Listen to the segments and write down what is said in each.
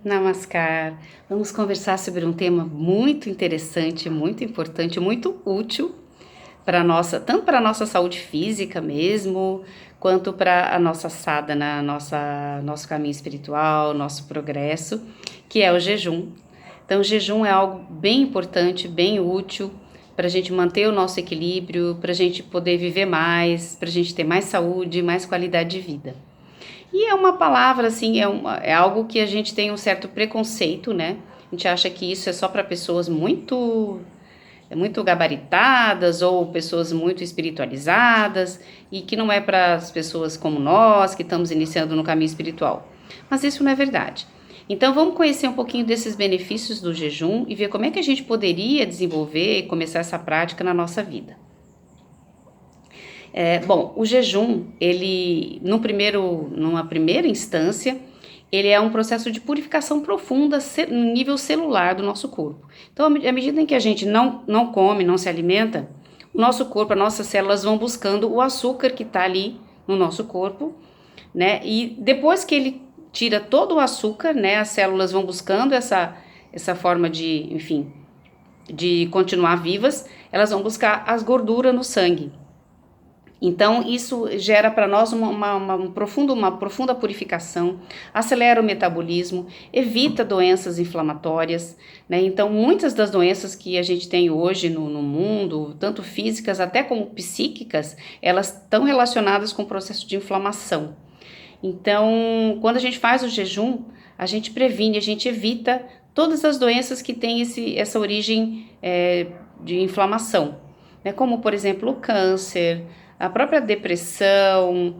Namaskar. Vamos conversar sobre um tema muito interessante, muito importante, muito útil para nossa, tanto para a nossa saúde física mesmo, quanto para a nossa sadhana, nosso caminho espiritual, nosso progresso, que é o jejum. Então, o jejum é algo bem importante, bem útil para a gente manter o nosso equilíbrio, para a gente poder viver mais, para a gente ter mais saúde, mais qualidade de vida. E é uma palavra, assim, é algo que a gente tem um certo preconceito, né? A gente acha que isso é só para pessoas muito gabaritadas ou pessoas muito espiritualizadas e que não é para as pessoas como nós que estamos iniciando no caminho espiritual. Mas isso não é verdade. Então vamos conhecer um pouquinho desses benefícios do jejum e ver como é que a gente poderia desenvolver e começar essa prática na nossa vida. Bom, o jejum, ele, numa primeira instância, ele é um processo de purificação profunda no nível celular do nosso corpo. Então, à medida em que a gente não come, não se alimenta, o nosso corpo, as nossas células vão buscando o açúcar que está ali no nosso corpo, né? E depois que ele tira todo o açúcar, né? As células vão buscando essa forma de, enfim, de continuar vivas, elas vão buscar as gorduras no sangue. Então, isso gera para nós uma profunda purificação, acelera o metabolismo, evita doenças inflamatórias, né? Então, muitas das doenças que a gente tem hoje no mundo, tanto físicas até como psíquicas, elas estão relacionadas com o processo de inflamação. Então, quando a gente faz o jejum, a gente previne, a gente evita todas as doenças que têm essa origem de inflamação, né? Como, por exemplo, o câncer, a própria depressão,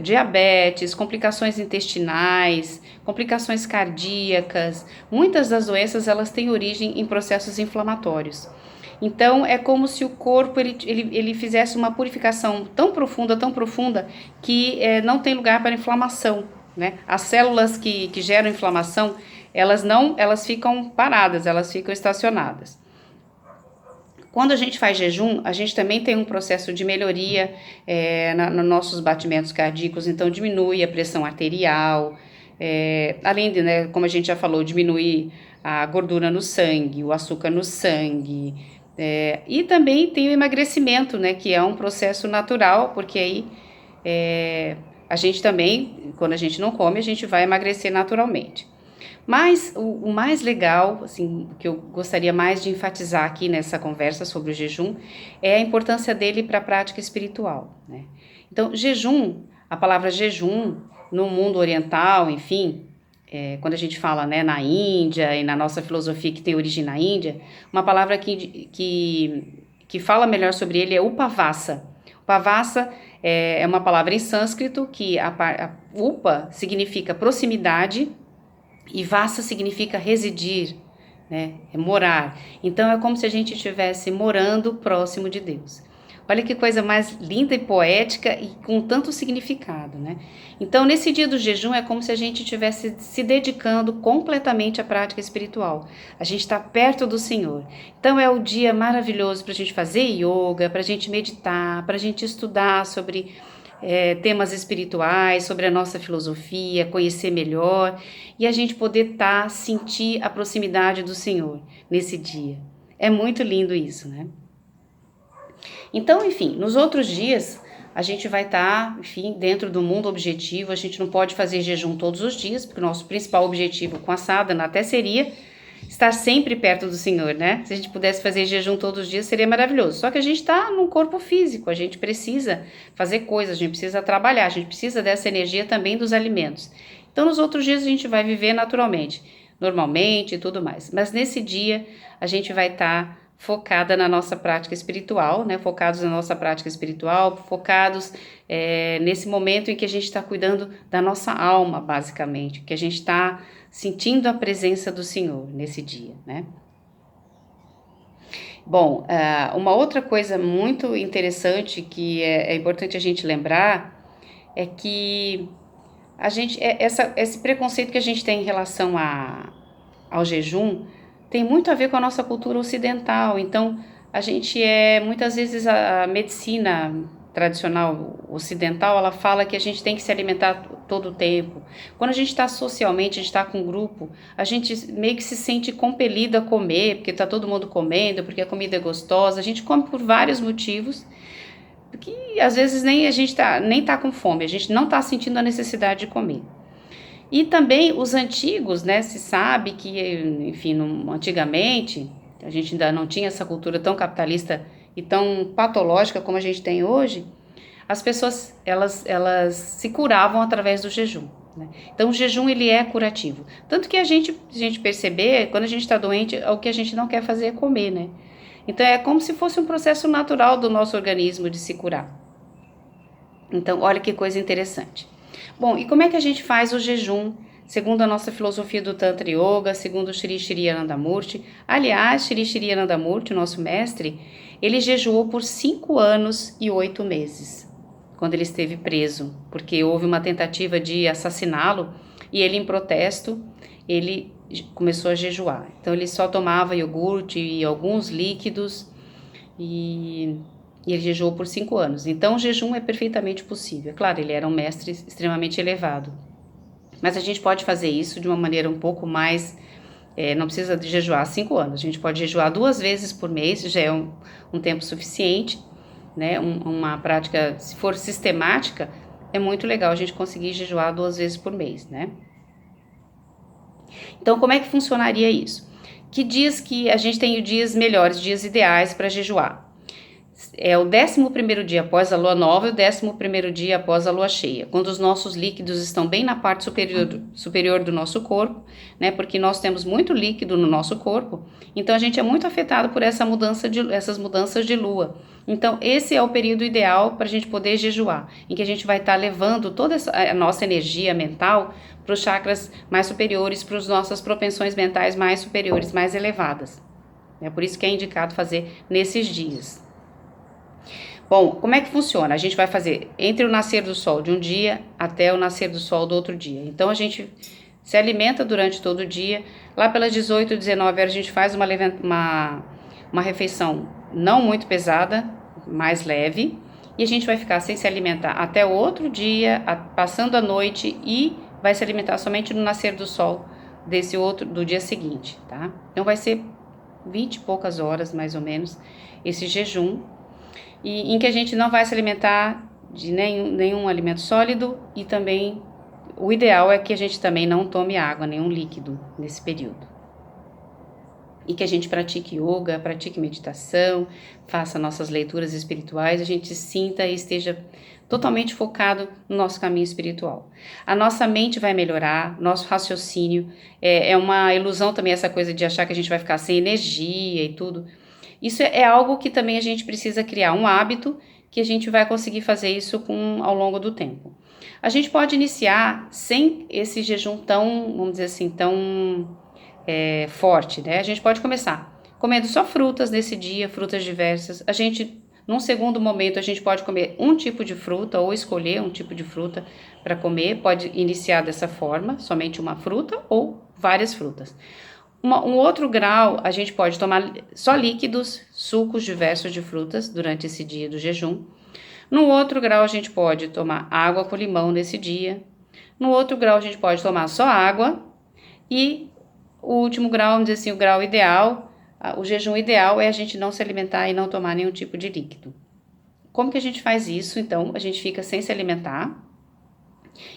diabetes, complicações intestinais, complicações cardíacas. Muitas das doenças elas têm origem em processos inflamatórios. Então é como se o corpo ele fizesse uma purificação tão profunda que não tem lugar para inflamação, né? As células que geram inflamação elas ficam paradas, elas ficam estacionadas. Quando a gente faz jejum, a gente também tem um processo de melhoria nos nossos batimentos cardíacos, então diminui a pressão arterial, além de, né, como a gente já falou, diminuir a gordura no sangue, o açúcar no sangue, e também tem o emagrecimento, né, que é um processo natural, porque aí a gente também, quando a gente não come, a gente vai emagrecer naturalmente. Mas o mais legal, assim, que eu gostaria mais de enfatizar aqui nessa conversa sobre o jejum, é a importância dele para a prática espiritual, né? Então, jejum, a palavra jejum, no mundo oriental, enfim, quando a gente fala, né, na Índia e na nossa filosofia que tem origem na Índia, uma palavra que fala melhor sobre ele é upavassa. Upavassa é uma palavra em sânscrito que a upa significa proximidade, e vassa significa residir, né? É morar. Então é como se a gente estivesse morando próximo de Deus. Olha que coisa mais linda e poética e com tanto significado, né? Então nesse dia do jejum é como se a gente estivesse se dedicando completamente à prática espiritual. A gente está perto do Senhor. Então é o dia maravilhoso para a gente fazer yoga, para a gente meditar, para a gente estudar sobre temas espirituais, sobre a nossa filosofia, conhecer melhor e a gente poder sentir a proximidade do Senhor nesse dia. É muito lindo isso, né? Então, enfim, nos outros dias a gente vai enfim, dentro do mundo objetivo. A gente não pode fazer jejum todos os dias, porque o nosso principal objetivo com a sadhana até seria estar sempre perto do Senhor, né? Se a gente pudesse fazer jejum todos os dias, seria maravilhoso. Só que a gente está num corpo físico, a gente precisa fazer coisas, a gente precisa trabalhar, a gente precisa dessa energia também dos alimentos. Então, nos outros dias a gente vai viver naturalmente, normalmente e tudo mais. Mas nesse dia a gente vai estar focada na nossa prática espiritual, né? Focados na nossa prática espiritual, focados nesse momento em que a gente está cuidando da nossa alma, basicamente, que a gente está sentindo a presença do Senhor nesse dia, né? Bom, uma outra coisa muito interessante que é importante a gente lembrar é que esse preconceito que a gente tem em relação ao jejum tem muito a ver com a nossa cultura ocidental. Então, a gente muitas vezes a medicina tradicional ocidental, ela fala que a gente tem que se alimentar todo o tempo. Quando a gente está socialmente, a gente está com um grupo, a gente meio que se sente compelido a comer, porque está todo mundo comendo, porque a comida é gostosa. A gente come por vários motivos, porque às vezes nem a gente nem tá com fome, a gente não está sentindo a necessidade de comer. E também os antigos, né, se sabe que, enfim, antigamente, a gente ainda não tinha essa cultura tão capitalista e tão patológica como a gente tem hoje, as pessoas, elas se curavam através do jejum, né? Então, o jejum, ele é curativo. Tanto que se a gente perceber, quando a gente está doente, o que a gente não quer fazer é comer, né? Então, é como se fosse um processo natural do nosso organismo de se curar. Então, olha que coisa interessante. Bom, e como é que a gente faz o jejum, segundo a nossa filosofia do Tantra Yoga, segundo o Shri Shri Anandamurti? Aliás, Shri Shri Anandamurti, nosso mestre, ele jejuou por 5 anos e 8 meses, quando ele esteve preso, porque houve uma tentativa de assassiná-lo, e ele, em protesto, ele começou a jejuar. Então, ele só tomava iogurte e alguns líquidos, e ele jejuou por 5 anos. Então, o jejum é perfeitamente possível. É claro, ele era um mestre extremamente elevado. Mas a gente pode fazer isso de uma maneira um pouco mais... não precisa de jejuar 5 anos. A gente pode jejuar 2 vezes por mês, já é um tempo suficiente, né? Uma prática, se for sistemática, é muito legal a gente conseguir jejuar 2 vezes por mês, né? Então, como é que funcionaria isso? Que dias que a gente tem os dias melhores, dias ideais para jejuar? É o 11º dia após a lua nova e o 11º dia após a lua cheia, quando os nossos líquidos estão bem na parte superior do nosso corpo, né? Porque nós temos muito líquido no nosso corpo, então a gente é muito afetado por essas mudanças de lua. Então, esse é o período ideal para a gente poder jejuar, em que a gente vai estar levando toda a nossa energia mental para os chakras mais superiores, para as nossas propensões mentais mais superiores, mais elevadas. É por isso que é indicado fazer nesses dias. Bom, como é que funciona? A gente vai fazer entre o nascer do sol de um dia até o nascer do sol do outro dia. Então, a gente se alimenta durante todo o dia. Lá pelas 18, 19 horas, a gente faz uma refeição não muito pesada, mais leve. E a gente vai ficar sem se alimentar até o outro dia, passando a noite, e vai se alimentar somente no nascer do sol do dia seguinte, tá? Então, vai ser 20 e poucas horas, mais ou menos, esse jejum, e em que a gente não vai se alimentar de nenhum alimento sólido, e também o ideal é que a gente também não tome água, nenhum líquido nesse período. E que a gente pratique yoga, pratique meditação, faça nossas leituras espirituais, a gente sinta e esteja totalmente focado no nosso caminho espiritual. A nossa mente vai melhorar, nosso raciocínio, é uma ilusão também essa coisa de achar que a gente vai ficar sem energia e tudo. Isso é algo que também a gente precisa criar, um hábito que a gente vai conseguir fazer isso ao longo do tempo. A gente pode iniciar sem esse jejum tão, vamos dizer assim, tão forte, né? A gente pode começar comendo só frutas nesse dia, frutas diversas. A gente, num segundo momento, a gente pode comer um tipo de fruta ou escolher um tipo de fruta para comer. Pode iniciar dessa forma, somente uma fruta ou várias frutas. Um outro grau, a gente pode tomar só líquidos, sucos diversos de frutas durante esse dia do jejum. No outro grau, a gente pode tomar água com limão nesse dia. No outro grau, a gente pode tomar só água. E o último grau, vamos dizer assim, o grau ideal, o jejum ideal é a gente não se alimentar e não tomar nenhum tipo de líquido. Como que a gente faz isso? Então, a gente fica sem se alimentar.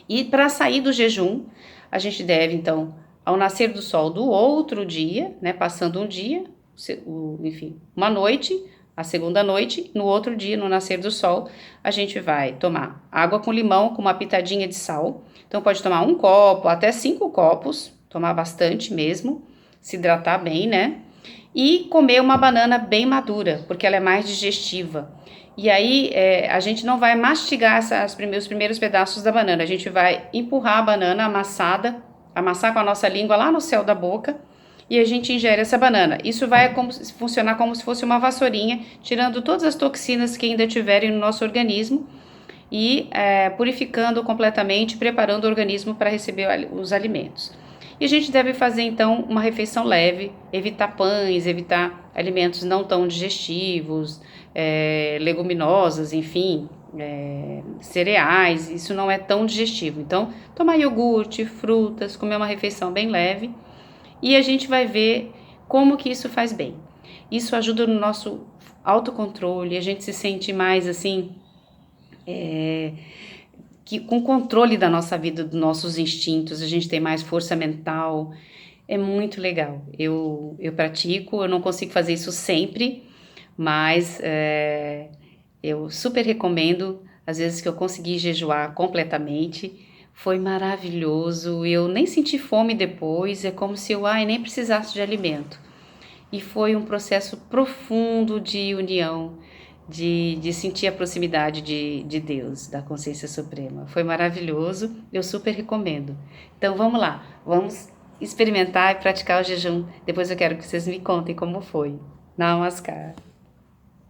E para sair do jejum, a gente deve, então, ao nascer do sol do outro dia, né, passando um dia, enfim, uma noite, a segunda noite, no outro dia, no nascer do sol, a gente vai tomar água com limão com uma pitadinha de sal. Então, pode tomar 1 copo, até 5 copos, tomar bastante mesmo, se hidratar bem, né? E comer uma banana bem madura, porque ela é mais digestiva. E aí, a gente não vai mastigar os primeiros pedaços da banana, a gente vai empurrar a banana amassar com a nossa língua lá no céu da boca, e a gente ingere essa banana. Isso vai funcionar como se fosse uma vassourinha, tirando todas as toxinas que ainda tiverem no nosso organismo e purificando completamente, preparando o organismo para receber os alimentos. E a gente deve fazer, então, uma refeição leve, evitar pães, evitar alimentos não tão digestivos, leguminosas, enfim, cereais, isso não é tão digestivo. Então, tomar iogurte, frutas, comer uma refeição bem leve e a gente vai ver como que isso faz bem. Isso ajuda no nosso autocontrole, a gente se sente mais assim, com controle da nossa vida, dos nossos instintos, a gente tem mais força mental, é muito legal. Eu pratico, eu não consigo fazer isso sempre, mas eu super recomendo. Às vezes que eu consegui jejuar completamente, foi maravilhoso. Eu nem senti fome depois, é como se eu nem precisasse de alimento. E foi um processo profundo de união, de sentir a proximidade de Deus, da consciência suprema. Foi maravilhoso, eu super recomendo. Então vamos lá, vamos experimentar e praticar o jejum. Depois eu quero que vocês me contem como foi. Namaskar.